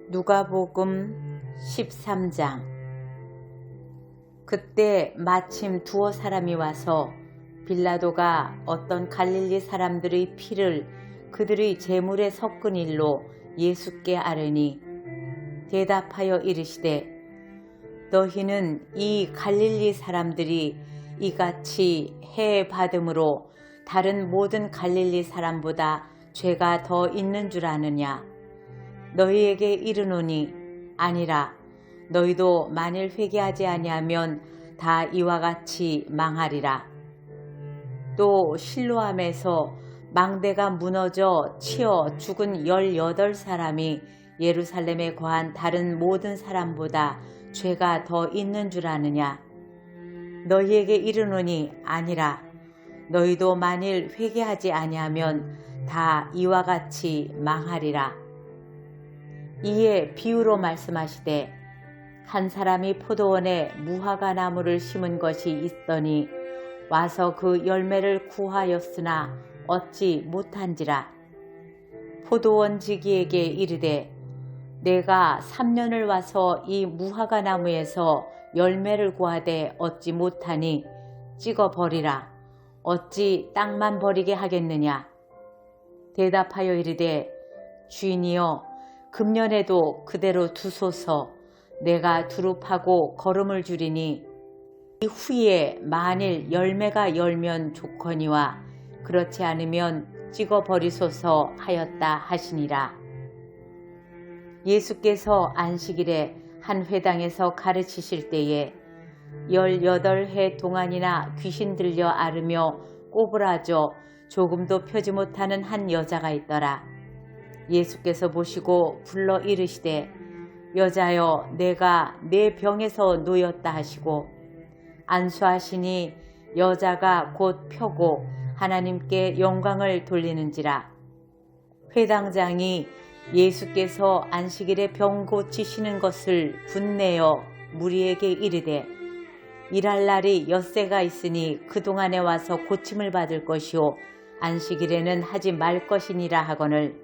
누가복음 13장. 그때 마침 두어 사람이 와서 빌라도가 어떤 갈릴리 사람들의 피를 그들의 제물에 섞은 일로 예수께 아뢰니 대답하여 이르시되 너희는 이 갈릴리 사람들이 이같이 해 받음으로 다른 모든 갈릴리 사람보다 죄가 더 있는 줄 아느냐? 너희에게 이르노니 아니라. 너희도 만일 회개하지 아니하면 다 이와 같이 망하리라. 또 실로암에서 망대가 무너져 치어 죽은 18사람이 예루살렘에 거한 다른 모든 사람보다 죄가 더 있는 줄 아느냐? 너희에게 이르노니 아니라. 너희도 만일 회개하지 아니하면 다 이와 같이 망하리라. 이에 비유로 말씀하시되 한 사람이 포도원에 무화과 나무를 심은 것이 있더니 와서 그 열매를 구하였으나 얻지 못한지라. 포도원 지기에게 이르되 내가 3년을 와서 이 무화과 나무에서 열매를 구하되 얻지 못하니 찍어 버리라. 어찌 땅만 버리게 하겠느냐? 대답하여 이르되 주인이여 금년에도 그대로 두소서. 내가 두릅하고 거름을 주리니 이후에 만일 열매가 열면 좋거니와 그렇지 않으면 찍어 버리소서 하였다 하시니라. 예수께서 안식일에 한 회당에서 가르치실 때에 18해 동안이나 귀신 들려 앓으며 꼬부라져 조금도 펴지 못하는 한 여자가 있더라. 예수께서 보시고 불러 이르시되 여자여 내가 내 병에서 놓였다 하시고 안수하시니 여자가 곧 펴고 하나님께 영광을 돌리는지라. 회당장이 예수께서 안식일에 병 고치시는 것을 분내어 무리에게 이르되 일할 날이 엿새가 있으니 그동안에 와서 고침을 받을 것이요 안식일에는 하지 말 것이니라 하거늘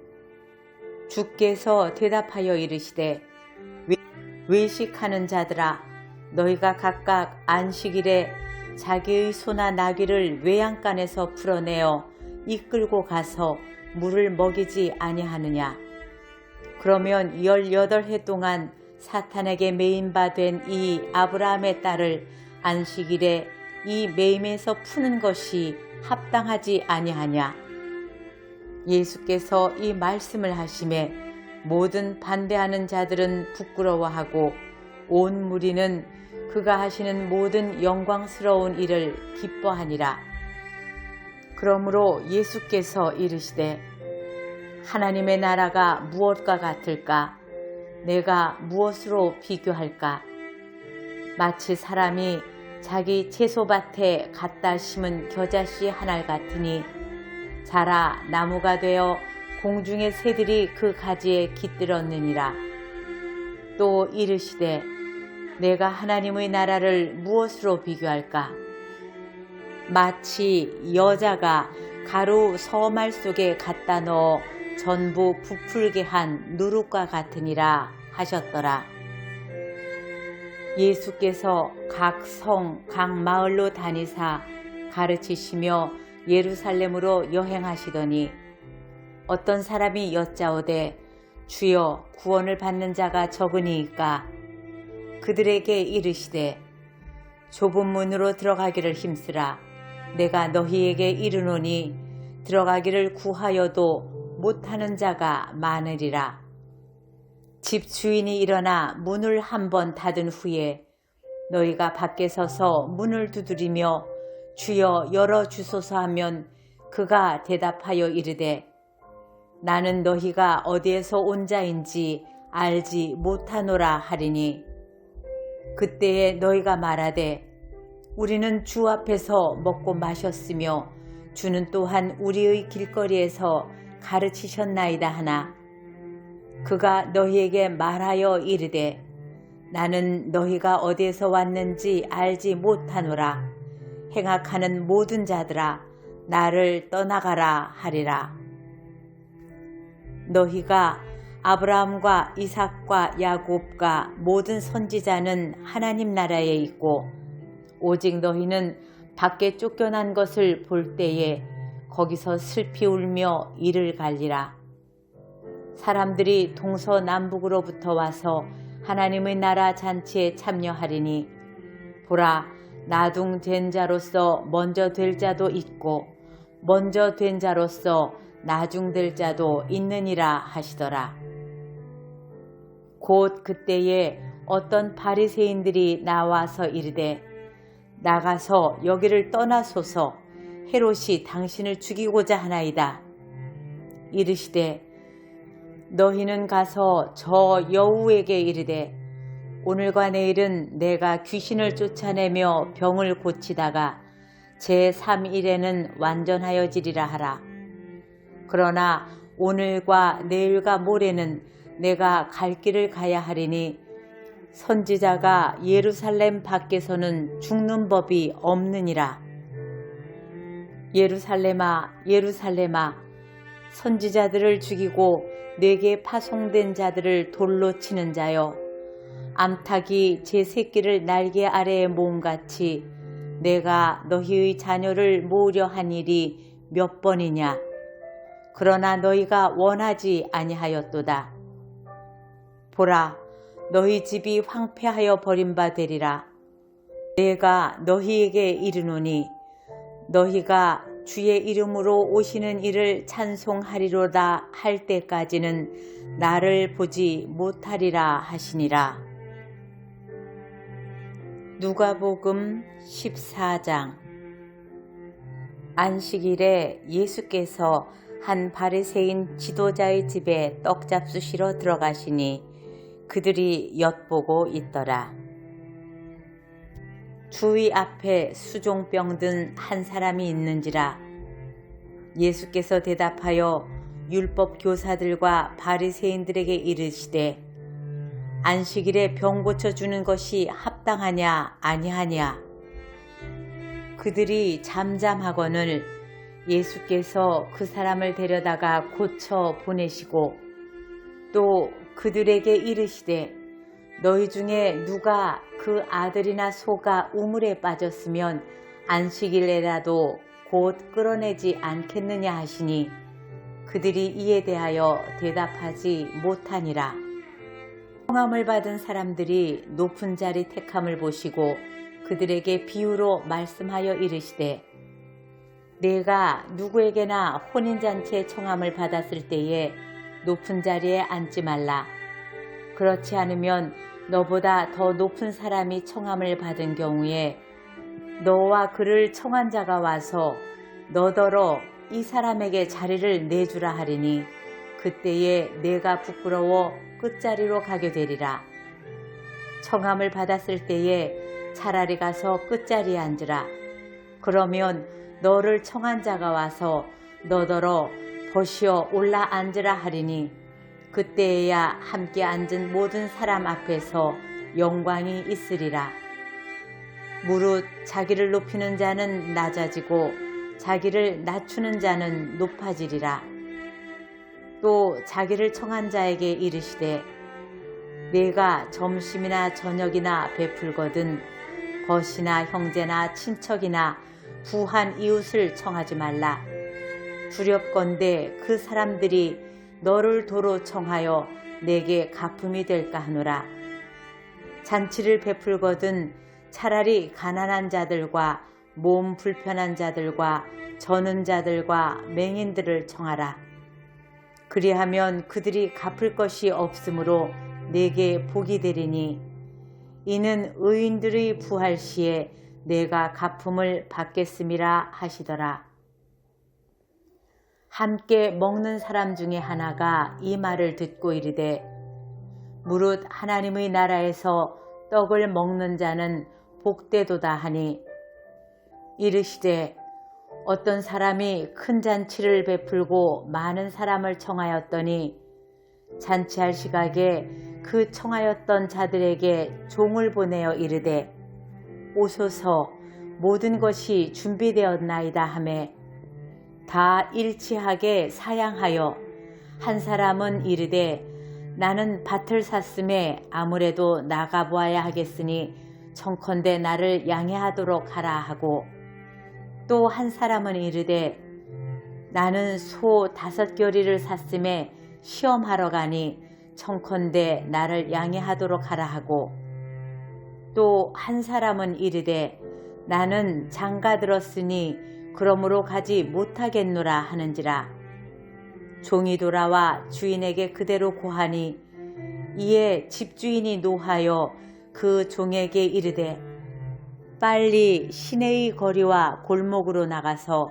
주께서 대답하여 이르시되 외식하는 자들아 너희가 각각 안식일에 자기의 소나 나귀를 외양간에서 풀어내어 이끌고 가서 물을 먹이지 아니하느냐? 그러면 18해 동안 사탄에게 매임바 된 이 아브라함의 딸을 안식일에 이 매임에서 푸는 것이 합당하지 아니하냐? 예수께서 이 말씀을 하시매 모든 반대하는 자들은 부끄러워하고 온 무리는 그가 하시는 모든 영광스러운 일을 기뻐하니라. 그러므로 예수께서 이르시되 하나님의 나라가 무엇과 같을까? 내가 무엇으로 비교할까? 마치 사람이 자기 채소밭에 갖다 심은 겨자씨 하나 같으니 자라 나무가 되어 공중의 새들이 그 가지에 깃들었느니라. 또 이르시되 내가 하나님의 나라를 무엇으로 비교할까? 마치 여자가 가루 서말 속에 갖다 넣어 전부 부풀게 한 누룩과 같으니라 하셨더라. 예수께서 각 성, 각 마을로 다니사 가르치시며 예루살렘으로 여행하시더니 어떤 사람이 여짜오되 주여 구원을 받는 자가 적으니이까? 그들에게 이르시되 좁은 문으로 들어가기를 힘쓰라. 내가 너희에게 이르노니 들어가기를 구하여도 못하는 자가 많으리라. 집 주인이 일어나 문을 한번 닫은 후에 너희가 밖에 서서 문을 두드리며 주여 열어주소서 하면 그가 대답하여 이르되 나는 너희가 어디에서 온 자인지 알지 못하노라 하리니 그때에 너희가 말하되 우리는 주 앞에서 먹고 마셨으며 주는 또한 우리의 길거리에서 가르치셨나이다 하나 그가 너희에게 말하여 이르되 나는 너희가 어디에서 왔는지 알지 못하노라. 행악하는 모든 자들아 나를 떠나가라 하리라. 너희가 아브라함과 이삭과 야곱과 모든 선지자는 하나님 나라에 있고 오직 너희는 밖에 쫓겨난 것을 볼 때에 거기서 슬피 울며 이를 갈리라. 사람들이 동서남북으로부터 와서 하나님의 나라 잔치에 참여하리니 보라, 나둥된 자로서 먼저 될 자도 있고 먼저 된 자로서 나중될 자도 있느니라 하시더라. 곧 그때에 어떤 바리새인들이 나와서 이르되 나가서 여기를 떠나소서, 헤롯이 당신을 죽이고자 하나이다. 이르시되 너희는 가서 저 여우에게 이르되 오늘과 내일은 내가 귀신을 쫓아내며 병을 고치다가 제3일에는 완전하여지리라 하라. 그러나 오늘과 내일과 모레는 내가 갈 길을 가야 하리니 선지자가 예루살렘 밖에서는 죽는 법이 없느니라. 예루살렘아, 예루살렘아, 선지자들을 죽이고 내게 파송된 자들을 돌로 치는 자여, 암탉이 제 새끼를 날개 아래에 모음같이 내가 너희의 자녀를 모으려 한 일이 몇 번이냐. 그러나 너희가 원하지 아니하였도다. 보라, 너희 집이 황폐하여 버림받으리라. 내가 너희에게 이르노니 너희가 주의 이름으로 오시는 이를 찬송하리로다 할 때까지는 나를 보지 못하리라 하시니라. 누가복음 14장. 안식일에 예수께서 한 바리새인 지도자의 집에 떡 잡수시러 들어가시니 그들이 엿보고 있더라. 주의 앞에 수종병 든 한 사람이 있는지라. 예수께서 대답하여 율법 교사들과 바리새인들에게 이르시되 안식일에 병 고쳐주는 것이 합당하냐 아니하냐. 그들이 잠잠하거늘 예수께서 그 사람을 데려다가 고쳐 보내시고 또 그들에게 이르시되 너희 중에 누가 그 아들이나 소가 우물에 빠졌으면 안식일에라도 곧 끌어내지 않겠느냐 하시니 그들이 이에 대하여 대답하지 못하니라. 청함을 받은 사람들이 높은 자리 택함을 보시고 그들에게 비유로 말씀하여 이르시되 내가 누구에게나 혼인잔치에 청함을 받았을 때에 높은 자리에 앉지 말라. 그렇지 않으면 너보다 더 높은 사람이 청함을 받은 경우에 너와 그를 청한 자가 와서 너더러 이 사람에게 자리를 내주라 하리니 그때에 내가 부끄러워 끝자리로 가게 되리라. 청함을 받았을 때에 차라리 가서 끝자리에 앉으라. 그러면 너를 청한 자가 와서 너더러 보시어 올라 앉으라 하리니 그때에야 함께 앉은 모든 사람 앞에서 영광이 있으리라. 무릇 자기를 높이는 자는 낮아지고 자기를 낮추는 자는 높아지리라. 또 자기를 청한 자에게 이르시되 내가 점심이나 저녁이나 베풀거든 벗이나 형제나 친척이나 부한 이웃을 청하지 말라. 두렵건대 그 사람들이 너를 도로 청하여 내게 갚음이 될까 하노라. 잔치를 베풀거든 차라리 가난한 자들과 몸 불편한 자들과 저는 자들과 맹인들을 청하라. 그리하면 그들이 갚을 것이 없으므로 내게 복이 되리니 이는 의인들의 부활 시에 내가 갚음을 받겠음이라 하시더라. 함께 먹는 사람 중에 하나가 이 말을 듣고 이르되 무릇 하나님의 나라에서 떡을 먹는 자는 복되도다 하니 이르시되 어떤 사람이 큰 잔치를 베풀고 많은 사람을 청하였더니 잔치할 시각에 그 청하였던 자들에게 종을 보내어 이르되 오소서 모든 것이 준비되었나이다 하매 다 일치하게 사양하여 한 사람은 이르되 나는 밭을 샀음에 아무래도 나가보아야 하겠으니 청컨대 나를 양해하도록 하라 하고, 또 한 사람은 이르되 나는 소 5겨리를 샀음에 시험하러 가니 청컨대 나를 양해하도록 하라 하고, 또 한 사람은 이르되 나는 장가 들었으니 그러므로 가지 못하겠노라 하는지라. 종이 돌아와 주인에게 그대로 고하니, 이에 집주인이 노하여 그 종에게 이르되 빨리 시내의 거리와 골목으로 나가서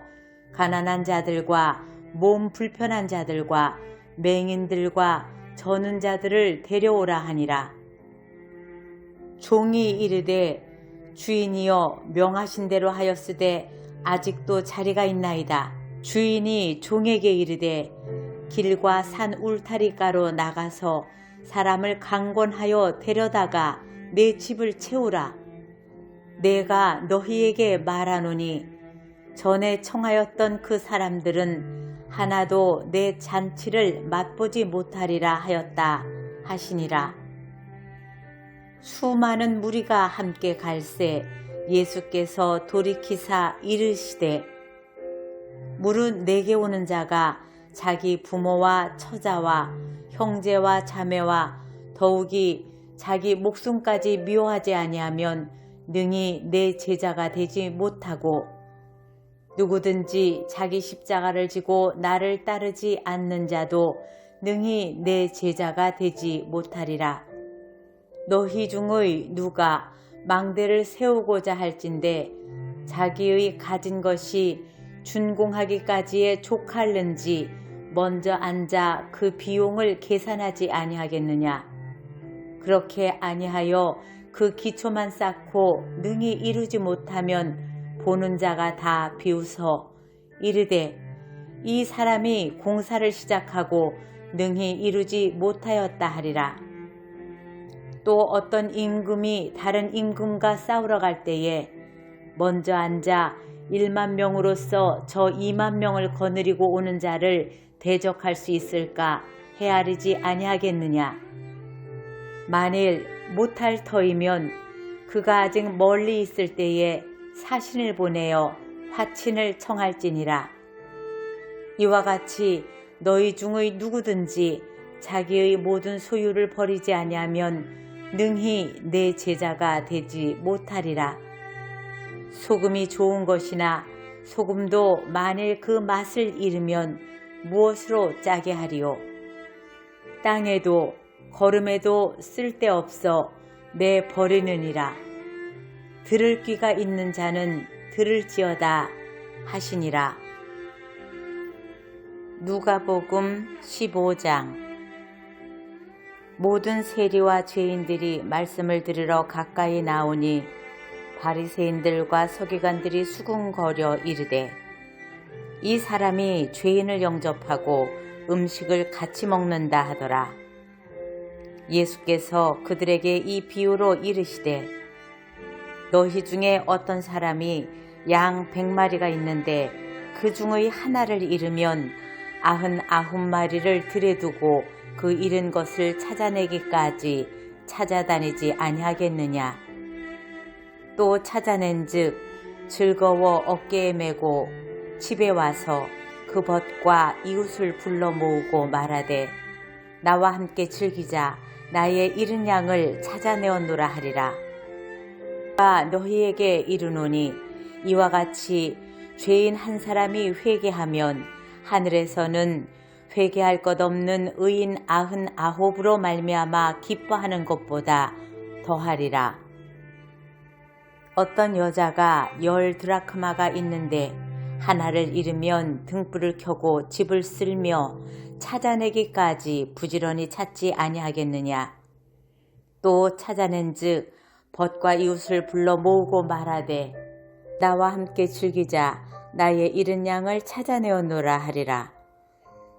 가난한 자들과 몸 불편한 자들과 맹인들과 저는 자들을 데려오라 하니라. 종이 이르되 주인이여 명하신 대로 하였으되 아직도 자리가 있나이다. 주인이 종에게 이르되 길과 산 울타리가로 나가서 사람을 강권하여 데려다가 내 집을 채우라. 내가 너희에게 말하노니 전에 청하였던 그 사람들은 하나도 내 잔치를 맛보지 못하리라 하였다 하시니라. 수많은 무리가 함께 갈새 예수께서 돌이키사 이르시되 무릇 내게 오는 자가 자기 부모와 처자와 형제와 자매와 더욱이 자기 목숨까지 미워하지 아니하면 능히 내 제자가 되지 못하고, 누구든지 자기 십자가를 지고 나를 따르지 않는 자도 능히 내 제자가 되지 못하리라. 너희 중의 누가 망대를 세우고자 할진대 자기의 가진 것이 준공하기까지에 족할는지 먼저 앉아 그 비용을 계산하지 아니하겠느냐. 그렇게 아니하여 그 기초만 쌓고 능히 이루지 못하면 보는 자가 다 비웃어 이르되 이 사람이 공사를 시작하고 능히 이루지 못하였다 하리라. 또 어떤 임금이 다른 임금과 싸우러 갈 때에 먼저 앉아 1만 명으로서 저 2만 명을 거느리고 오는 자를 대적할 수 있을까 헤아리지 아니하겠느냐. 만일 못할 터이면 그가 아직 멀리 있을 때에 사신을 보내어 화친을 청할지니라. 이와 같이 너희 중의 누구든지 자기의 모든 소유를 버리지 아니하면 능히 내 제자가 되지 못하리라. 소금이 좋은 것이나 소금도 만일 그 맛을 잃으면 무엇으로 짜게 하리요. 땅에도 거름에도 쓸데없어 내 버리느니라. 들을 귀가 있는 자는 들을지어다 하시니라. 누가복음 15장. 모든 세리와 죄인들이 말씀을 들으러 가까이 나오니 바리새인들과 서기관들이 수군거려 이르되 이 사람이 죄인을 영접하고 음식을 같이 먹는다 하더라. 예수께서 그들에게 이 비유로 이르시되 너희 중에 어떤 사람이 양 100마리가 있는데 그 중의 하나를 잃으면 99마리를 들에 두고 그 잃은 것을 찾아내기까지 찾아다니지 아니하겠느냐. 또 찾아낸즉 즐거워 어깨에 메고 집에 와서 그 벗과 이웃을 불러 모으고 말하되 나와 함께 즐기자. 나의 잃은 양을 찾아내었노라 하리라. 내가 너희에게 이르노니 이와 같이 죄인 한 사람이 회개하면 하늘에서는 회개할 것 없는 의인 99으로 말미암아 기뻐하는 것보다 더하리라. 어떤 여자가 10 드라크마가 있는데 하나를 잃으면 등불을 켜고 집을 쓸며 찾아내기까지 부지런히 찾지 아니하겠느냐. 또 찾아낸즉 벗과 이웃을 불러 모으고 말하되 나와 함께 즐기자. 나의 잃은 양을 찾아내었노라 하리라.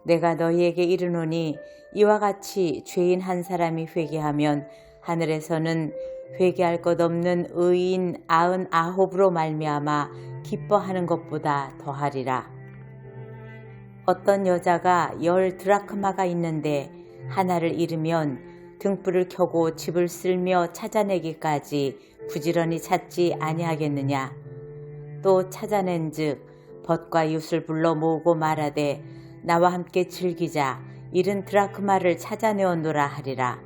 내가 너희에게 이르노니 이와 같이 죄인 한 사람이 회개하면 하늘에서는 회개할 것 없는 의인 99으로 말미암아 기뻐하는 것보다 더하리라. 어떤 여자가 10 드라크마가 있는데 하나를 잃으면 등불을 켜고 집을 쓸며 찾아내기까지 부지런히 찾지 아니하겠느냐. 또 찾아낸즉 벗과 윷을 불러 모으고 말하되 나와 함께 즐기자. 잃은 드라크마를 찾아내었노라 하리라.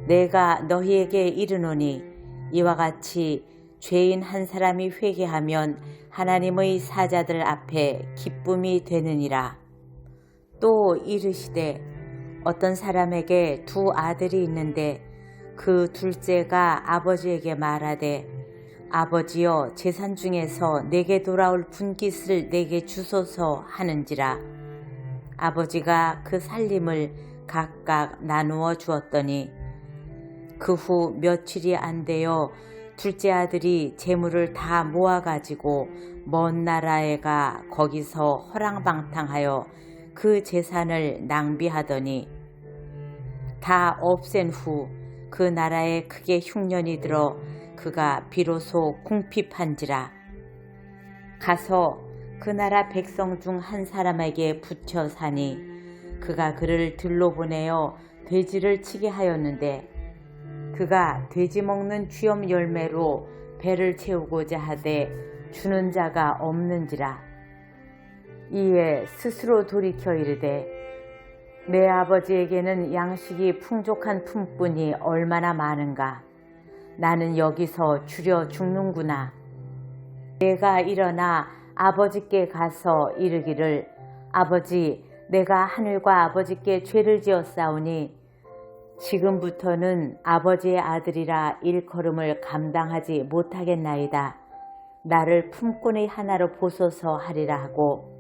내가 너희에게 이르노니 이와 같이 죄인 한 사람이 회개하면 하나님의 사자들 앞에 기쁨이 되느니라. 또 이르시되 어떤 사람에게 두 아들이 있는데 그 둘째가 아버지에게 말하되 아버지여 재산 중에서 내게 돌아올 분깃을 내게 주소서 하는지라. 아버지가 그 살림을 각각 나누어 주었더니 그 후 며칠이 안 되어 둘째 아들이 재물을 다 모아가지고 먼 나라에 가 거기서 허랑방탕하여 그 재산을 낭비하더니 다 없앤 후 그 나라에 크게 흉년이 들어 그가 비로소 궁핍한지라. 가서 그 나라 백성 중 한 사람에게 붙여 사니 그가 그를 들로 보내어 돼지를 치게 하였는데 그가 돼지 먹는 쥐엄 열매로 배를 채우고자 하되 주는 자가 없는지라. 이에 스스로 돌이켜 이르되 내 아버지에게는 양식이 풍족한 품뿐이 얼마나 많은가. 나는 여기서 주려 죽는구나. 내가 일어나 아버지께 가서 이르기를 아버지 내가 하늘과 아버지께 죄를 지었사오니 지금부터는 아버지의 아들이라 일컬음을 감당하지 못하겠나이다. 나를 품꾼의 하나로 보소서 하리라 하고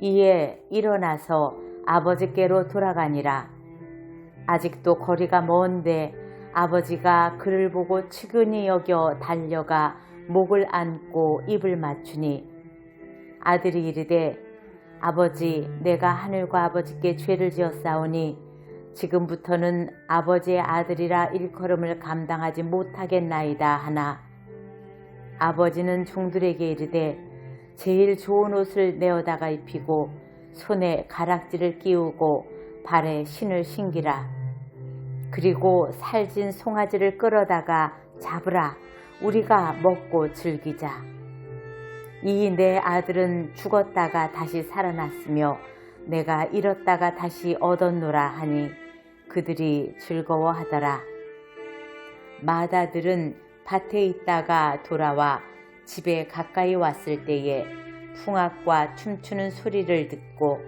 이에 일어나서 아버지께로 돌아가니라. 아직도 거리가 먼데 아버지가 그를 보고 측은히 여겨 달려가 목을 안고 입을 맞추니 아들이 이르되 아버지 내가 하늘과 아버지께 죄를 지었사오니 지금부터는 아버지의 아들이라 일컬음을 감당하지 못하겠나이다 하나 아버지는 종들에게 이르되 제일 좋은 옷을 내어다가 입히고 손에 가락지를 끼우고 발에 신을 신기라. 그리고 살진 송아지를 끌어다가 잡으라. 우리가 먹고 즐기자. 이 내 아들은 죽었다가 다시 살아났으며 내가 잃었다가 다시 얻었노라 하니 그들이 즐거워하더라. 마다들은 밭에 있다가 돌아와 집에 가까이 왔을 때에 풍악과 춤추는 소리를 듣고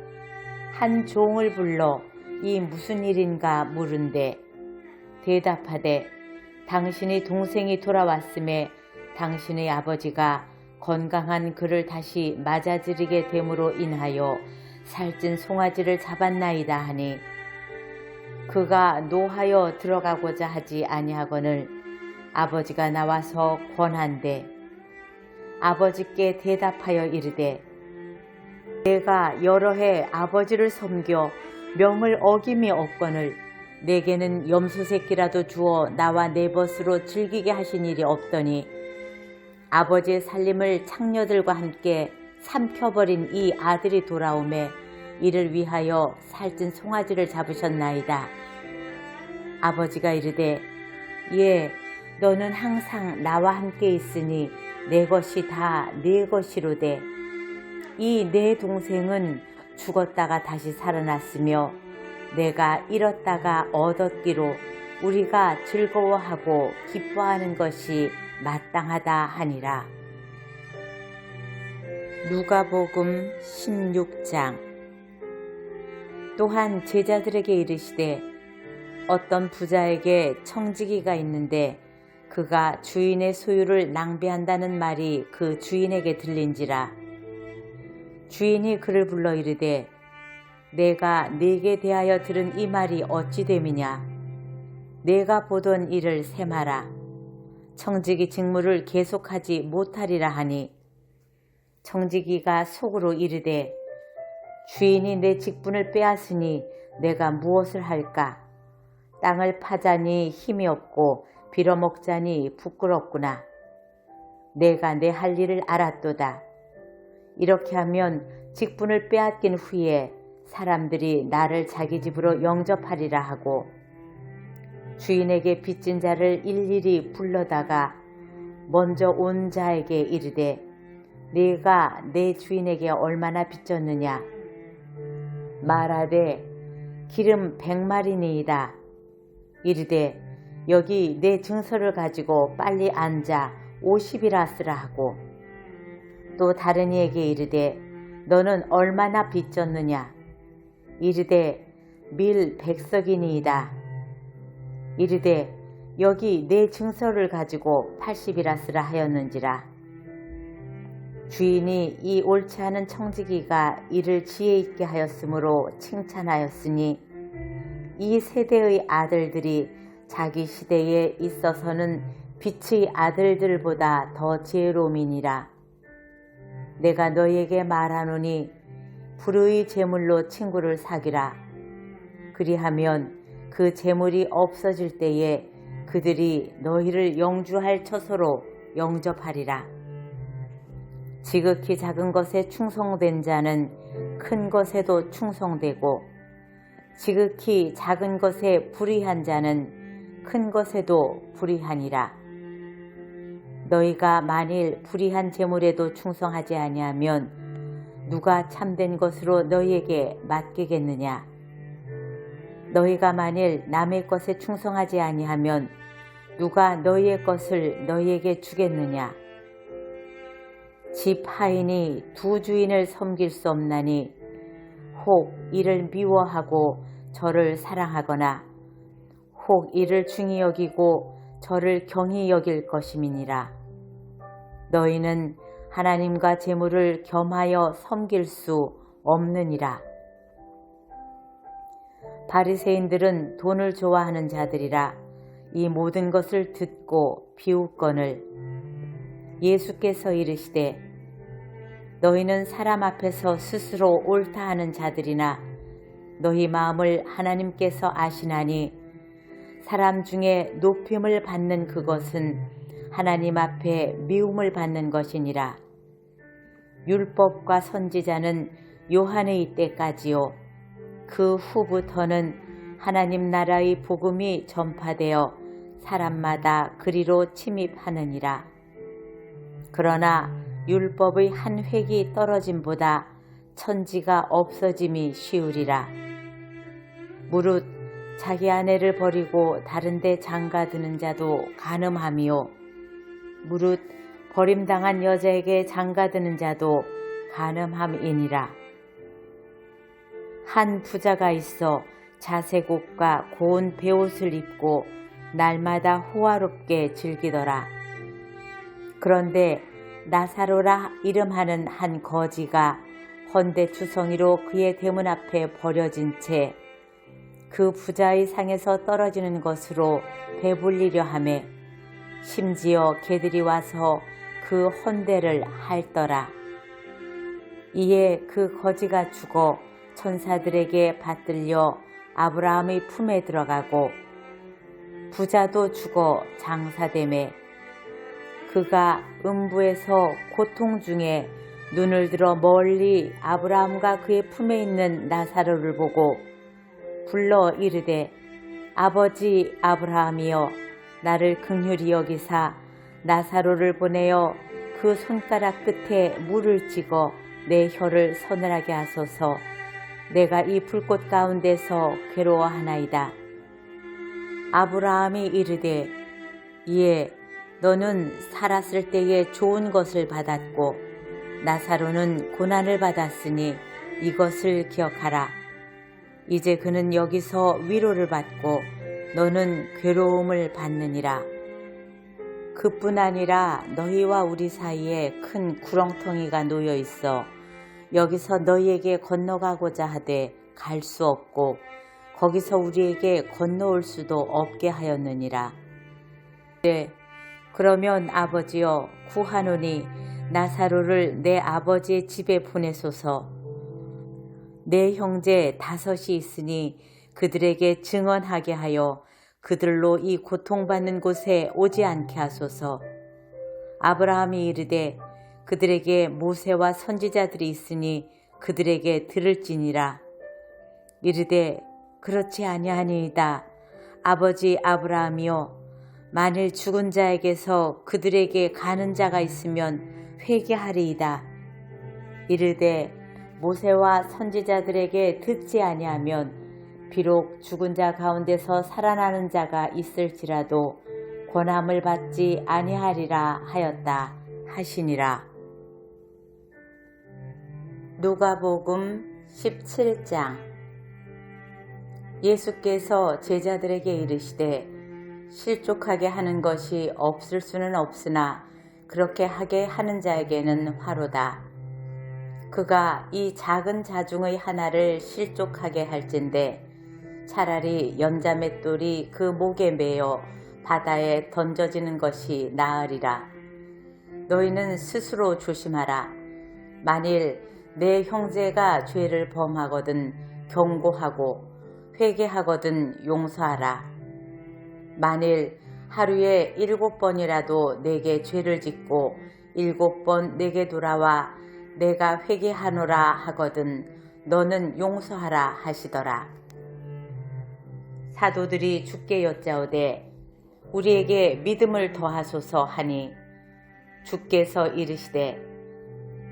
한 종을 불러 이 무슨 일인가 물은데 대답하되 당신의 동생이 돌아왔음에 당신의 아버지가 건강한 그를 다시 맞아들이게 됨으로 인하여 살찐 송아지를 잡았나이다 하니 그가 노하여 들어가고자 하지 아니하거늘 아버지가 나와서 권한대 아버지께 대답하여 이르되 내가 여러 해 아버지를 섬겨 명을 어김이 없거늘 내게는 염소 새끼라도 주어 나와 내 벗으로 즐기게 하신 일이 없더니 아버지의 살림을 창녀들과 함께 삼켜버린 이 아들이 돌아오매 이를 위하여 살찐 송아지를 잡으셨나이다. 아버지가 이르되 예 너는 항상 나와 함께 있으니 내 것이 다 네 것이로되 이 내 동생은 죽었다가 다시 살아났으며 내가 잃었다가 얻었기로 우리가 즐거워하고 기뻐하는 것이 마땅하다 하니라. 누가복음 16장. 또한 제자들에게 이르시되 어떤 부자에게 청지기가 있는데 그가 주인의 소유를 낭비한다는 말이 그 주인에게 들린지라. 주인이 그를 불러 이르되 내가 네게 대하여 들은 이 말이 어찌 됨이냐. 내가 보던 일을 셈하라. 청지기 직무를 계속하지 못하리라 하니 청지기가 속으로 이르되 주인이 내 직분을 빼앗으니 내가 무엇을 할까. 땅을 파자니 힘이 없고 빌어먹자니 부끄럽구나. 내가 내 할 일을 알았도다. 이렇게 하면 직분을 빼앗긴 후에 사람들이 나를 자기 집으로 영접하리라 하고 주인에게 빚진 자를 일일이 불러다가 먼저 온 자에게 이르되 네가 내 주인에게 얼마나 빚졌느냐 말하되 기름 100마리니이다. 이르되 여기 내 증서를 가지고 빨리 앉아 50이라 쓰라 하고 또 다른 이에게 이르되 너는 얼마나 빚졌느냐 이르되 밀 100석이니이다. 이르되 여기 내 증서를 가지고 80이라 쓰라 하였는지라. 주인이 이 옳지 않은 청지기가 이를 지혜 있게 하였으므로 칭찬하였으니 이 세대의 아들들이 자기 시대에 있어서는 빛의 아들들보다 더 지혜로움이니라. 내가 너희에게 말하노니 불의의 재물로 친구를 사귀라. 그리하면 그 재물이 없어질 때에 그들이 너희를 영주할 처소로 영접하리라. 지극히 작은 것에 충성된 자는 큰 것에도 충성되고 지극히 작은 것에 불의한 자는 큰 것에도 불의하니라. 너희가 만일 불의한 재물에도 충성하지 아니하면 누가 참된 것으로 너희에게 맡기겠느냐. 너희가 만일 남의 것에 충성하지 아니하면 누가 너희의 것을 너희에게 주겠느냐. 집 하인이 두 주인을 섬길 수 없나니 혹 이를 미워하고 저를 사랑하거나 혹 이를 중히 여기고 저를 경히 여길 것임이니라. 너희는 하나님과 재물을 겸하여 섬길 수 없느니라. 바리새인들은 돈을 좋아하는 자들이라 이 모든 것을 듣고 비웃거늘 예수께서 이르시되 너희는 사람 앞에서 스스로 옳다 하는 자들이나 너희 마음을 하나님께서 아시나니 사람 중에 높임을 받는 그것은 하나님 앞에 미움을 받는 것이니라. 율법과 선지자는 요한의 때까지요 그 후부터는 하나님 나라의 복음이 전파되어 사람마다 그리로 침입하느니라. 그러나 율법의 한 획이 떨어짐보다 천지가 없어짐이 쉬우리라. 무릇 자기 아내를 버리고 다른 데 장가드는 자도 간음함이요 무릇 버림당한 여자에게 장가드는 자도 간음함이니라. 한 부자가 있어 자색 옷과 고운 베옷을 입고 날마다 호화롭게 즐기더라. 그런데 나사로라 이름하는 한 거지가 헌데 투성이로 그의 대문 앞에 버려진 채 그 부자의 상에서 떨어지는 것으로 배불리려 하매 심지어 개들이 와서 그 헌데를 핥더라. 이에 그 거지가 죽어 천사들에게 받들려 아브라함의 품에 들어가고 부자도 죽어 장사되매 그가 음부에서 고통 중에 눈을 들어 멀리 아브라함과 그의 품에 있는 나사로를 보고 불러 이르되 아버지 아브라함이여 나를 긍휼히 여기사 나사로를 보내어 그 손가락 끝에 물을 찍어 내 혀를 서늘하게 하소서. 내가 이 불꽃 가운데서 괴로워하나이다. 아브라함이 이르되 이에 너는 살았을 때에 좋은 것을 받았고 나사로는 고난을 받았으니 이것을 기억하라. 이제 그는 여기서 위로를 받고 너는 괴로움을 받느니라. 그뿐 아니라 너희와 우리 사이에 큰 구렁텅이가 놓여 있어 여기서 너희에게 건너가고자 하되 갈 수 없고 거기서 우리에게 건너올 수도 없게 하였느니라. 네, 그러면 아버지여 구하노니 나사로를 내 아버지의 집에 보내소서. 내 형제 5이 있으니 그들에게 증언하게 하여 그들로 이 고통받는 곳에 오지 않게 하소서. 아브라함이 이르되 그들에게 모세와 선지자들이 있으니 그들에게 들을지니라. 이르되 그렇지 아니하니이다. 아버지 아브라함이여, 만일 죽은 자에게서 그들에게 가는 자가 있으면 회개하리이다. 이르되 모세와 선지자들에게 듣지 아니하면 비록 죽은 자 가운데서 살아나는 자가 있을지라도 권함을 받지 아니하리라 하였다 하시니라. 누가복음 17장. 예수께서 제자들에게 이르시되 실족하게 하는 것이 없을 수는 없으나 그렇게 하게 하는 자에게는 화로다. 그가 이 작은 자중의 하나를 실족하게 할진대 차라리 연자맷돌이 그 목에 매어 바다에 던져지는 것이 나으리라. 너희는 스스로 조심하라. 만일 내 형제가 죄를 범하거든 경고하고 회개하거든 용서하라. 만일 하루에 7번이라도 내게 죄를 짓고 7번 내게 돌아와 내가 회개하노라 하거든 너는 용서하라 하시더라. 사도들이 주께 여짜오되 우리에게 믿음을 더하소서 하니 주께서 이르시되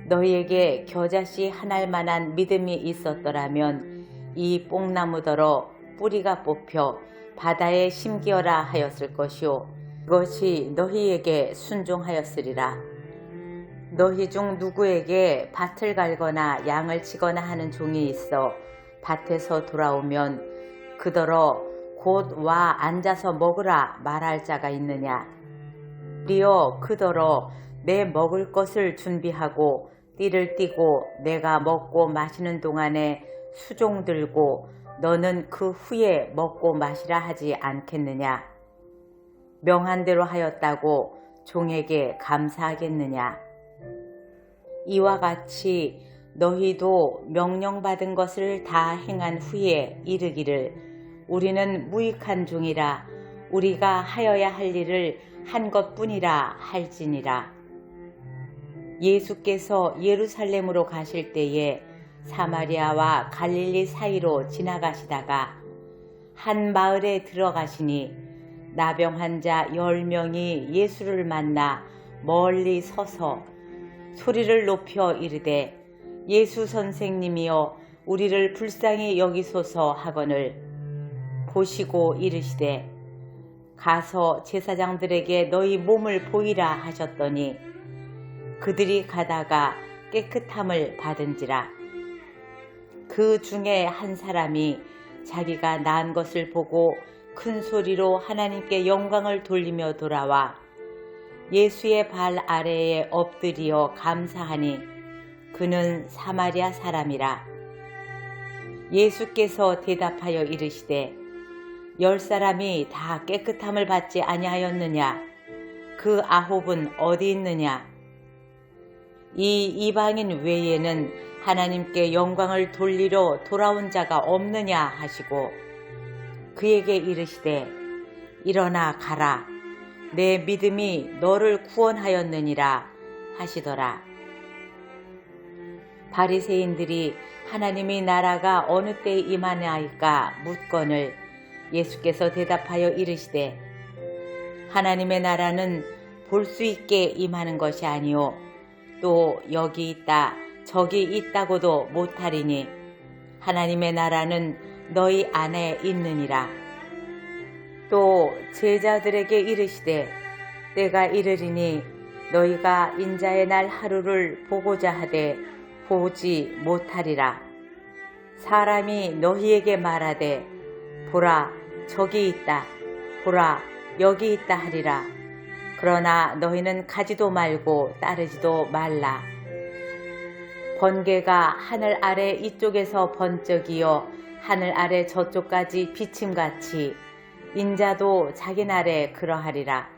너희에게 겨자씨 하나일 만한 믿음이 있었더라면 이 뽕나무더러 뿌리가 뽑혀 바다에 심기어라 하였을 것이요 그것이 너희에게 순종하였으리라. 너희 중 누구에게 밭을 갈거나 양을 치거나 하는 종이 있어 밭에서 돌아오면 그더러 곧 와 앉아서 먹으라 말할 자가 있느냐? 리어 그더러 내 먹을 것을 준비하고 띠를 띠고 내가 먹고 마시는 동안에 수종 들고 너는 그 후에 먹고 마시라 하지 않겠느냐? 명한 대로 하였다고 종에게 감사하겠느냐? 이와 같이 너희도 명령받은 것을 다 행한 후에 이르기를 우리는 무익한 종이라 우리가 하여야 할 일을 한 것뿐이라 할지니라. 예수께서 예루살렘으로 가실 때에 사마리아와 갈릴리 사이로 지나가시다가 한 마을에 들어가시니 나병 환자 10명이 예수를 만나 멀리 서서 소리를 높여 이르되 예수 선생님이여 우리를 불쌍히 여기소서 하거늘 보시고 이르시되 가서 제사장들에게 너희 몸을 보이라 하셨더니 그들이 가다가 깨끗함을 받은지라. 그 중에 한 사람이 자기가 나은 것을 보고 큰 소리로 하나님께 영광을 돌리며 돌아와 예수의 발 아래에 엎드리어 감사하니 그는 사마리아 사람이라. 예수께서 대답하여 이르시되 10사람이 다 깨끗함을 받지 아니하였느냐? 그 9은 어디 있느냐? 이 이방인 외에는 하나님께 영광을 돌리러 돌아온 자가 없느냐 하시고 그에게 이르시되 일어나 가라. 내 믿음이 너를 구원하였느니라 하시더라. 바리새인들이 하나님의 나라가 어느 때에 임하나이까 묻거늘 예수께서 대답하여 이르시되 하나님의 나라는 볼 수 있게 임하는 것이 아니요 또 여기 있다 저기 있다고도 못하리니 하나님의 나라는 너희 안에 있느니라. 또 제자들에게 이르시되 때가 이르리니 너희가 인자의 날 하루를 보고자 하되 보지 못하리라. 사람이 너희에게 말하되 보라 저기 있다 보라 여기 있다 하리라. 그러나 너희는 가지도 말고 따르지도 말라. 번개가 하늘 아래 이쪽에서 번쩍이어 하늘 아래 저쪽까지 비침같이 인자도 자기 날에 그러하리라.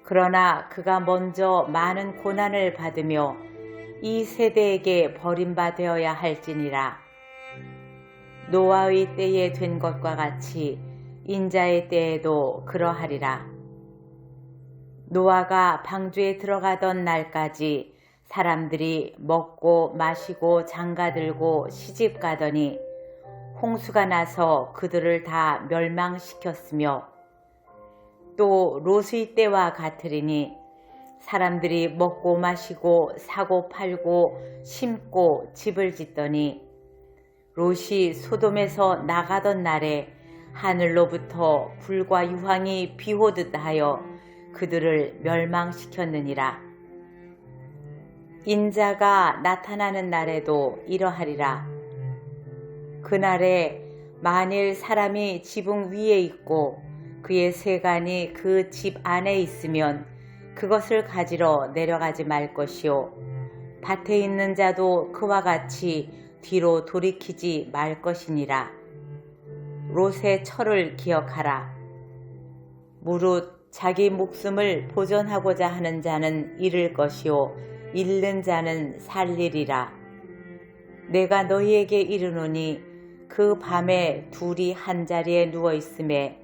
그러나 그가 먼저 많은 고난을 받으며 이 세대에게 버림받아야 할지니라. 노아의 때에 된 것과 같이 인자의 때에도 그러하리라. 노아가 방주에 들어가던 날까지 사람들이 먹고 마시고 장가들고 시집가더니 홍수가 나서 그들을 다 멸망시켰으며 또 롯의 때와 같으리니 사람들이 먹고 마시고 사고 팔고 심고 집을 짓더니 롯이 소돔에서 나가던 날에 하늘로부터 불과 유황이 비오듯 하여 그들을 멸망시켰느니라. 인자가 나타나는 날에도 이러하리라. 그날에 만일 사람이 지붕 위에 있고 그의 세간이 그 집 안에 있으면 그것을 가지러 내려가지 말 것이요 밭에 있는 자도 그와 같이 뒤로 돌이키지 말 것이니라. 롯의 철을 기억하라. 무릇 자기 목숨을 보존하고자 하는 자는 잃을 것이요 잃는 자는 살리리라. 내가 너희에게 이르노니 그 밤에 둘이 한자리에 누워 있음에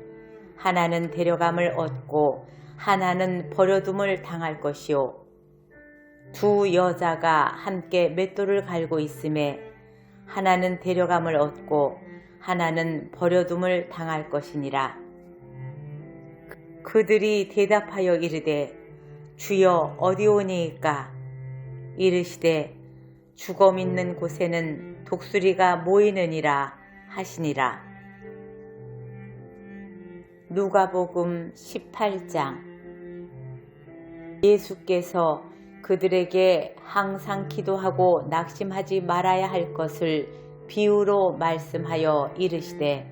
하나는 데려감을 얻고 하나는 버려둠을 당할 것이요 두 여자가 함께 맷돌을 갈고 있음에 하나는 데려감을 얻고 하나는 버려둠을 당할 것이니라. 그들이 대답하여 이르되 주여 어디 오니이까? 이르시되 죽어 있는 곳에는 독수리가 모이느니라 하시니라. 누가복음 18장. 예수께서 그들에게 항상 기도하고 낙심하지 말아야 할 것을 비유로 말씀하여 이르시되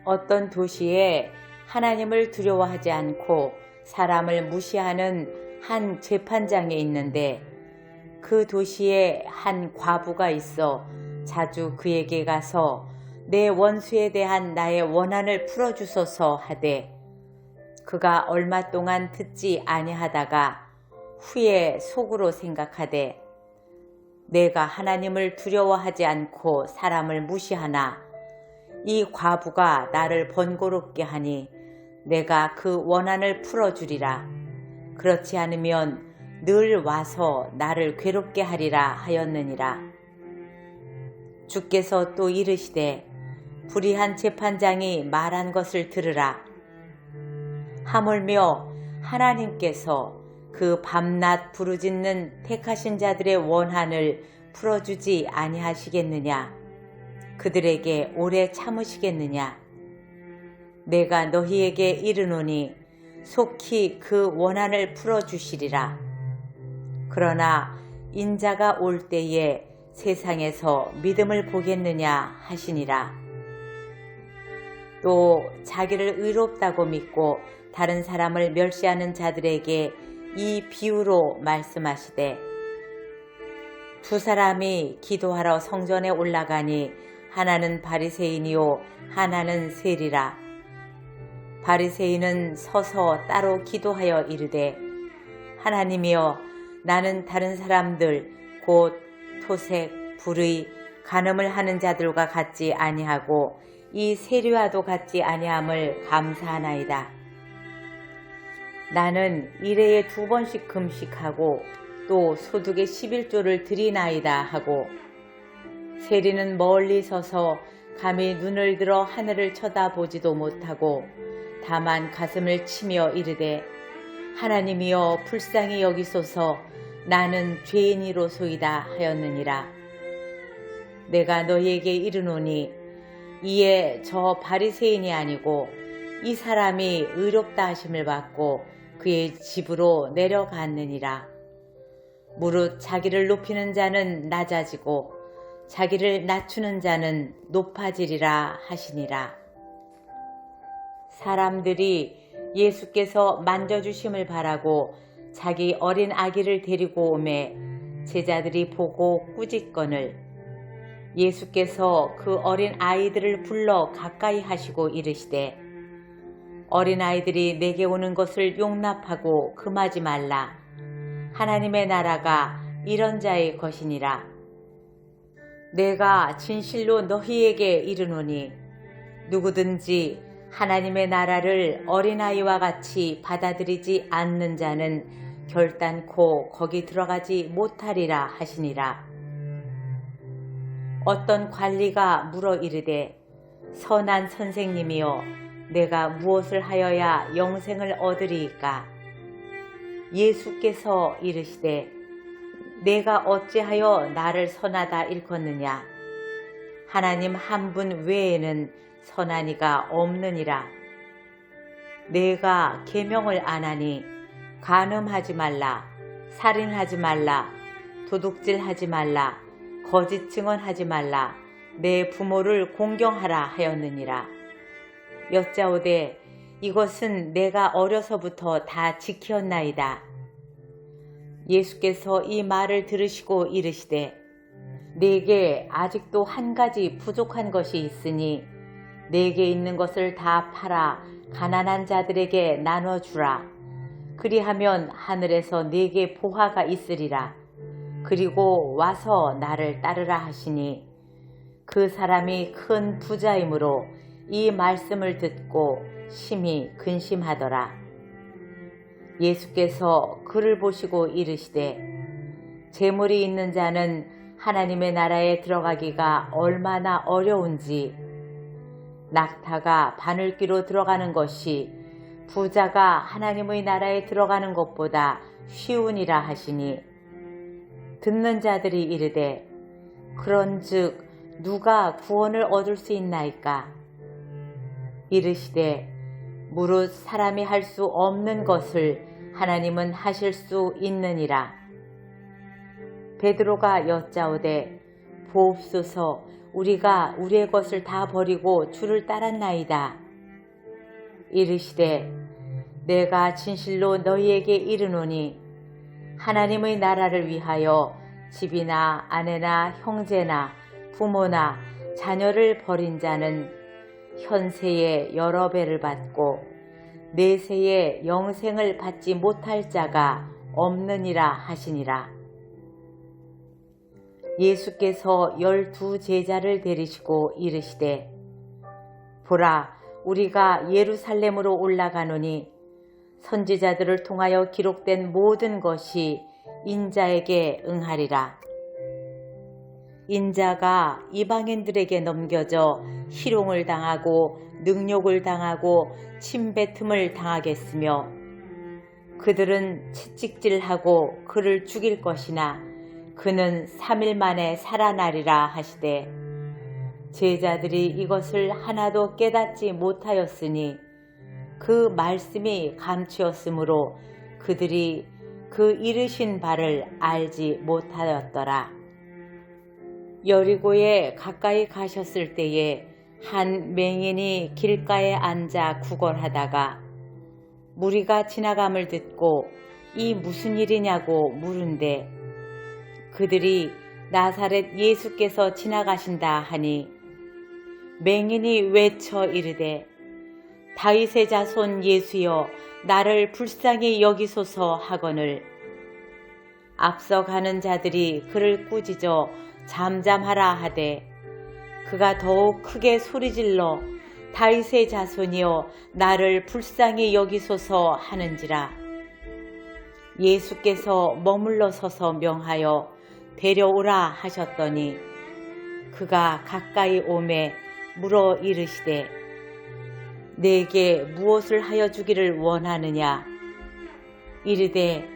어떤 도시에 하나님을 두려워하지 않고 사람을 무시하는 한 재판장이 있는데 그 도시에 한 과부가 있어 자주 그에게 가서 내 원수에 대한 나의 원한을 풀어주소서 하되 그가 얼마 동안 듣지 아니하다가 후에 속으로 생각하되 내가 하나님을 두려워하지 않고 사람을 무시하나 이 과부가 나를 번거롭게 하니 내가 그 원한을 풀어주리라. 그렇지 않으면 늘 와서 나를 괴롭게 하리라 하였느니라. 주께서 또 이르시되 불의한 재판장이 말한 것을 들으라. 하물며 하나님께서 그 밤낮 부르짖는 택하신 자들의 원한을 풀어주지 아니하시겠느냐? 그들에게 오래 참으시겠느냐? 내가 너희에게 이르노니 속히 그 원한을 풀어주시리라. 그러나 인자가 올 때에 세상에서 믿음을 보겠느냐 하시니라. 또 자기를 의롭다고 믿고 다른 사람을 멸시하는 자들에게 이 비유로 말씀하시되 두 사람이 기도하러 성전에 올라가니 하나는 바리새인이요 하나는 세리라. 바리새인은 서서 따로 기도하여 이르되 하나님이여 나는 다른 사람들 곧 토색, 불의, 간음을 하는 자들과 같지 아니하고 이 세리와도 같지 아니함을 감사하나이다. 나는 일해에 2번씩 금식하고 또 소득의 11조를 드리나이다 하고 세리는 멀리 서서 감히 눈을 들어 하늘을 쳐다보지도 못하고 다만 가슴을 치며 이르되 하나님이여 불쌍히 여기소서 나는 죄인이로소이다 하였느니라. 내가 너희에게 이르노니 이에 저 바리새인이 아니고 이 사람이 의롭다 하심을 받고 그의 집으로 내려갔느니라. 무릇 자기를 높이는 자는 낮아지고 자기를 낮추는 자는 높아지리라 하시니라. 사람들이 예수께서 만져주심을 바라고 자기 어린 아기를 데리고 오매 제자들이 보고 꾸짖거늘 예수께서 그 어린 아이들을 불러 가까이 하시고 이르시되 어린 아이들이 내게 오는 것을 용납하고 금하지 말라. 하나님의 나라가 이런 자의 것이니라. 내가 진실로 너희에게 이르노니 누구든지 하나님의 나라를 어린아이와 같이 받아들이지 않는 자는 결단코 거기 들어가지 못하리라 하시니라. 어떤 관리가 물어 이르되 선한 선생님이여 내가 무엇을 하여야 영생을 얻으리이까? 예수께서 이르시되 내가 어찌하여 나를 선하다 일컫느냐? 하나님 한 분 외에는 선한 이가 없느니라. 내가 계명을 안 하니 간음하지 말라, 살인하지 말라, 도둑질하지 말라, 거짓 증언하지 말라, 내 부모를 공경하라 하였느니라. 여짜오되 이것은 내가 어려서부터 다 지켰나이다. 예수께서 이 말을 들으시고 이르시되 네게 아직도 한 가지 부족한 것이 있으니 네게 있는 것을 다 팔아 가난한 자들에게 나눠주라. 그리하면 하늘에서 네게 보화가 있으리라. 그리고 와서 나를 따르라 하시니 그 사람이 큰 부자이므로 이 말씀을 듣고 심히 근심하더라. 예수께서 그를 보시고 이르시되 재물이 있는 자는 하나님의 나라에 들어가기가 얼마나 어려운지 낙타가 바늘귀로 들어가는 것이 부자가 하나님의 나라에 들어가는 것보다 쉬우니라 하시니 듣는 자들이 이르되 그런즉 누가 구원을 얻을 수 있나이까? 이르시되 무릇 사람이 할 수 없는 것을 하나님은 하실 수 있느니라. 베드로가 여짜오되 보옵소서 우리가 우리의 것을 다 버리고 주를 따랐나이다. 이르시되 내가 진실로 너희에게 이르노니 하나님의 나라를 위하여 집이나 아내나 형제나 부모나 자녀를 버린 자는 현세에 여러 배를 받고 내세에 영생을 받지 못할 자가 없느니라 하시니라. 예수께서 12 제자를 데리시고 이르시되 보라 우리가 예루살렘으로 올라가노니 선지자들을 통하여 기록된 모든 것이 인자에게 응하리라. 인자가 이방인들에게 넘겨져 희롱을 당하고 능욕을 당하고 침뱉음을 당하겠으며 그들은 채찍질하고 그를 죽일 것이나 그는 3일 만에 살아나리라 하시되 제자들이 이것을 하나도 깨닫지 못하였으니 그 말씀이 감추었으므로 그들이 그 이르신 바를 알지 못하였더라. 여리고에 가까이 가셨을 때에 한 맹인이 길가에 앉아 구걸하다가 무리가 지나감을 듣고 이 무슨 일이냐고 물은데 그들이 나사렛 예수께서 지나가신다 하니 맹인이 외쳐 이르되 다윗의 자손 예수여 나를 불쌍히 여기소서 하거늘 앞서가는 자들이 그를 꾸짖어 잠잠하라 하되 그가 더욱 크게 소리질러 다윗의 자손이여 나를 불쌍히 여기소서 하는지라. 예수께서 머물러 서서 명하여 데려오라 하셨더니 그가 가까이 오매 물어 이르시되 내게 무엇을 하여 주기를 원하느냐? 이르되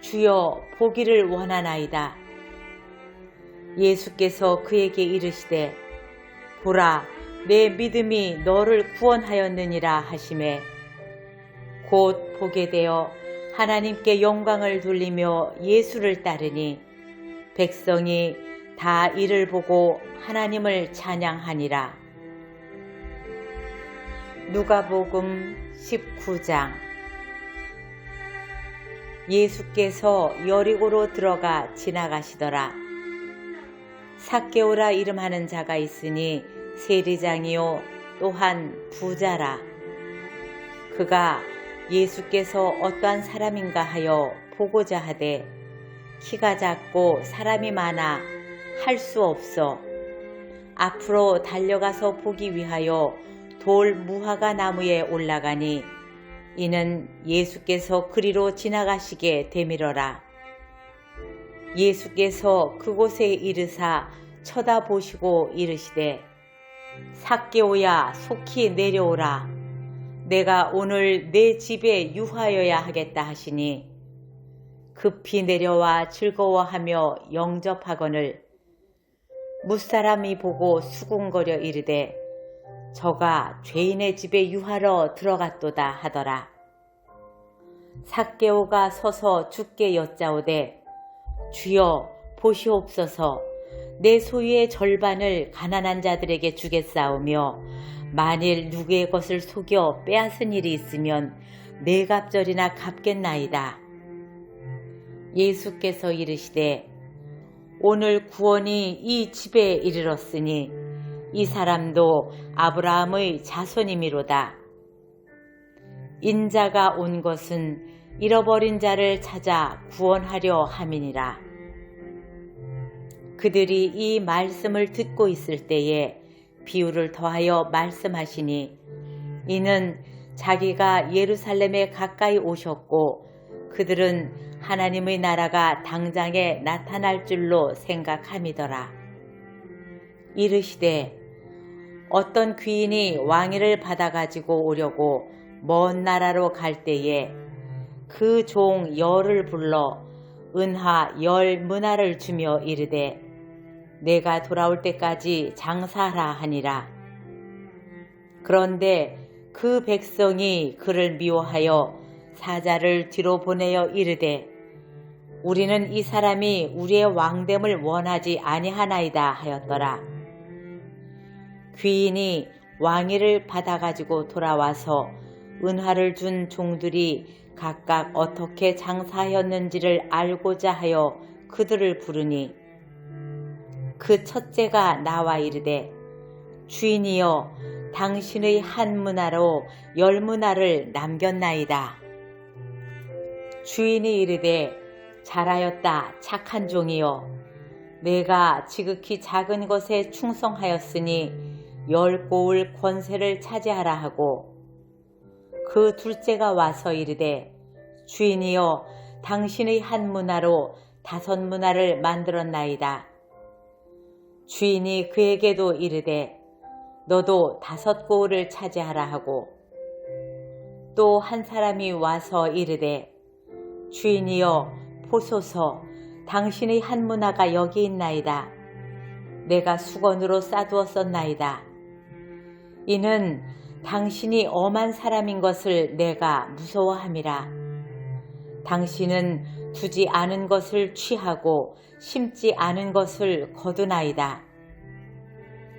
주여 보기를 원하나이다. 예수께서 그에게 이르시되 보라 내 믿음이 너를 구원하였느니라 하시매 곧 보게 되어 하나님께 영광을 돌리며 예수를 따르니 백성이 다 이를 보고 하나님을 찬양하니라. 누가복음 19장. 예수께서 여리고로 들어가 지나가시더라. 삭개오라 이름하는 자가 있으니 세리장이요 또한 부자라. 그가 예수께서 어떠한 사람인가 하여 보고자 하되 키가 작고 사람이 많아 할 수 없어 앞으로 달려가서 보기 위하여 돌 무화과 나무에 올라가니 이는 예수께서 그리로 지나가시게 되밀어라. 예수께서 그곳에 이르사 쳐다보시고 이르시되 삭개오야 속히 내려오라. 내가 오늘 내 집에 유하여야 하겠다 하시니 급히 내려와 즐거워하며 영접하거늘 무사람이 보고 수군거려 이르되 저가 죄인의 집에 유하러 들어갔도다 하더라. 삭개오가 서서 주께 여짜오되 주여 보시옵소서. 내 소유의 절반을 가난한 자들에게 주겠사오며 만일 누구의 것을 속여 빼앗은 일이 있으면 네 갑절이나 갚겠나이다. 예수께서 이르시되 오늘 구원이 이 집에 이르렀으니 이 사람도 아브라함의 자손이미로다. 인자가 온 것은 잃어버린 자를 찾아 구원하려 함이니라. 그들이 이 말씀을 듣고 있을 때에 비유를 더하여 말씀하시니 이는 자기가 예루살렘에 가까이 오셨고 그들은 하나님의 나라가 당장에 나타날 줄로 생각함이더라. 이르시되 어떤 귀인이 왕위를 받아가지고 오려고 먼 나라로 갈 때에 그 종 열을 불러 은하 10문화를 주며 이르되 내가 돌아올 때까지 장사하라 하니라. 그런데 그 백성이 그를 미워하여 사자를 뒤로 보내어 이르되 우리는 이 사람이 우리의 왕됨을 원하지 아니하나이다 하였더라. 귀인이 왕위를 받아가지고 돌아와서 은화를 준 종들이 각각 어떻게 장사하였는지를 알고자 하여 그들을 부르니 그 첫째가 나와 이르되 주인이여 당신의 한 문화로 10문화를 남겼나이다. 주인이 이르되 잘하였다 착한 종이여 내가 지극히 작은 것에 충성하였으니 10고을 권세를 차지하라 하고 그 둘째가 와서 이르되 주인이여 당신의 한 문화로 5문화를 만들었나이다. 주인이 그에게도 이르되 너도 5고을을 차지하라 하고 또 한 사람이 와서 이르되 주인이여 보소서 당신의 한 문화가 여기 있나이다. 내가 수건으로 싸두었었나이다. 이는 당신이 엄한 사람인 것을 내가 무서워함이라. 당신은 두지 않은 것을 취하고 심지 않은 것을 거두나이다.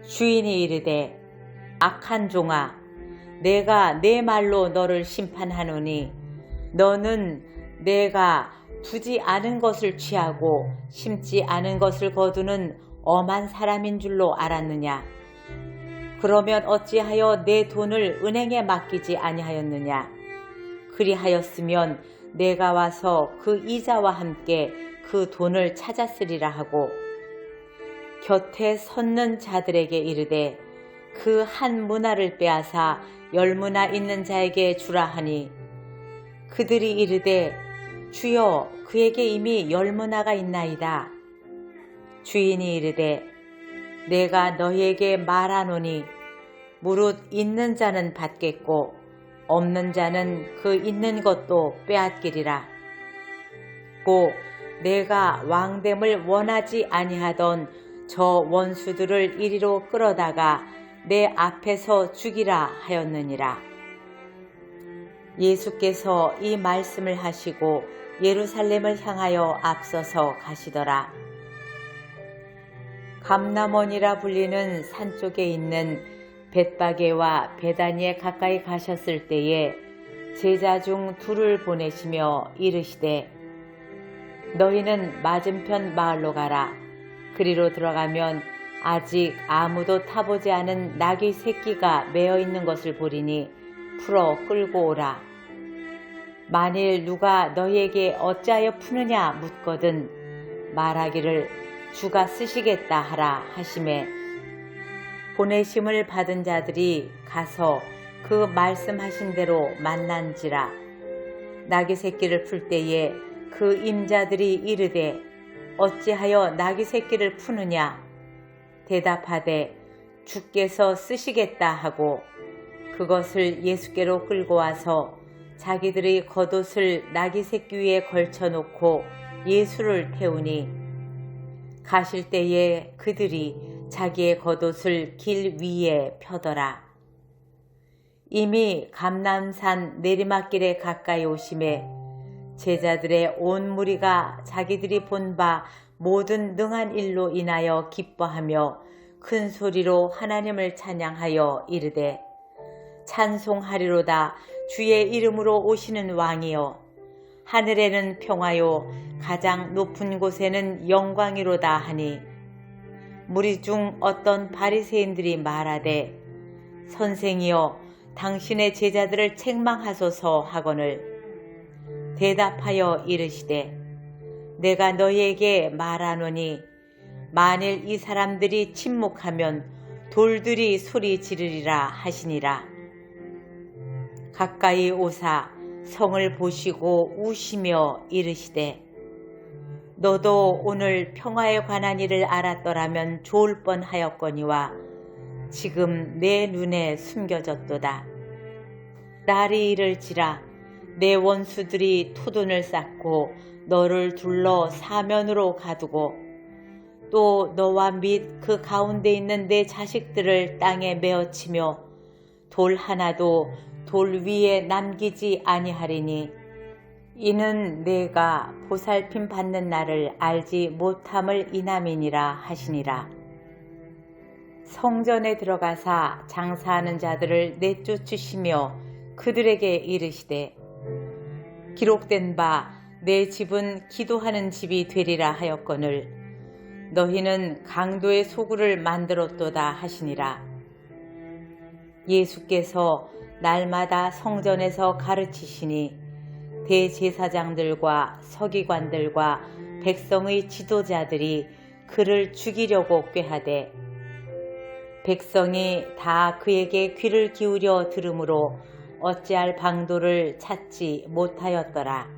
주인이 이르되 악한 종아 내가 내 말로 너를 심판하노니 너는 내가 두지 않은 것을 취하고 심지 않은 것을 거두는 엄한 사람인 줄로 알았느냐? 그러면 어찌하여 내 돈을 은행에 맡기지 아니하였느냐? 그리하였으면 내가 와서 그 이자와 함께 그 돈을 찾았으리라 하고 곁에 섰는 자들에게 이르되 그 한 문화를 빼앗아 10문화 있는 자에게 주라 하니 그들이 이르되 주여 그에게 이미 10문화가 있나이다. 주인이 이르되 내가 너희에게 말하노니 무릇 있는 자는 받겠고 없는 자는 그 있는 것도 빼앗기리라. 고 내가 왕됨을 원하지 아니하던 저 원수들을 이리로 끌어다가 내 앞에서 죽이라 하였느니라. 예수께서 이 말씀을 하시고 예루살렘을 향하여 앞서서 가시더라. 감람원이라 불리는 산 쪽에 있는 벳바게와 베다니에 가까이 가셨을 때에 제자 중 2를 보내시며 이르시되 너희는 맞은편 마을로 가라. 그리로 들어가면 아직 아무도 타보지 않은 나귀 새끼가 매어 있는 것을 보리니 풀어 끌고 오라. 만일 누가 너희에게 어찌하여 푸느냐 묻거든 말하기를 주가 쓰시겠다 하라 하시매 보내심을 받은 자들이 가서 그 말씀하신 대로 만난지라. 나귀 새끼를 풀 때에 그 임자들이 이르되 어찌하여 나귀 새끼를 푸느냐? 대답하되 주께서 쓰시겠다 하고 그것을 예수께로 끌고 와서 자기들의 겉옷을 나귀 새끼 위에 걸쳐놓고 예수를 태우니 가실 때에 그들이 자기의 겉옷을 길 위에 펴더라. 이미 감람산 내리막길에 가까이 오심에 제자들의 온 무리가 자기들이 본 바 모든 능한 일로 인하여 기뻐하며 큰 소리로 하나님을 찬양하여 이르되 찬송하리로다. 주의 이름으로 오시는 왕이여, 하늘에는 평화요 가장 높은 곳에는 영광이로다 하니, 무리 중 어떤 바리새인들이 말하되 선생이여 당신의 제자들을 책망하소서 하거늘 대답하여 이르시되 내가 너희에게 말하노니 만일 이 사람들이 침묵하면 돌들이 소리 지르리라 하시니라. 가까이 오사 성을 보시고 우시며 이르시되 너도 오늘 평화에 관한 일을 알았더라면 좋을 뻔하였거니와 지금 내 눈에 숨겨졌도다. 날이 이를지라 내 원수들이 토둔을 쌓고 너를 둘러 사면으로 가두고 또 너와 및 그 가운데 있는 내 자식들을 땅에 메어치며 돌 하나도 돌 위에 남기지 아니하리니 이는 내가 보살핌 받는 날을 알지 못함을 인함이니라 하시니라. 성전에 들어가사 장사하는 자들을 내쫓으시며 그들에게 이르시되 기록된 바 내 집은 기도하는 집이 되리라 하였거늘 너희는 강도의 소굴을 만들었도다 하시니라. 예수께서 날마다 성전에서 가르치시니 대제사장들과 서기관들과 백성의 지도자들이 그를 죽이려고 꾀하되 백성이 다 그에게 귀를 기울여 들으므로 어찌할 방도를 찾지 못하였더라.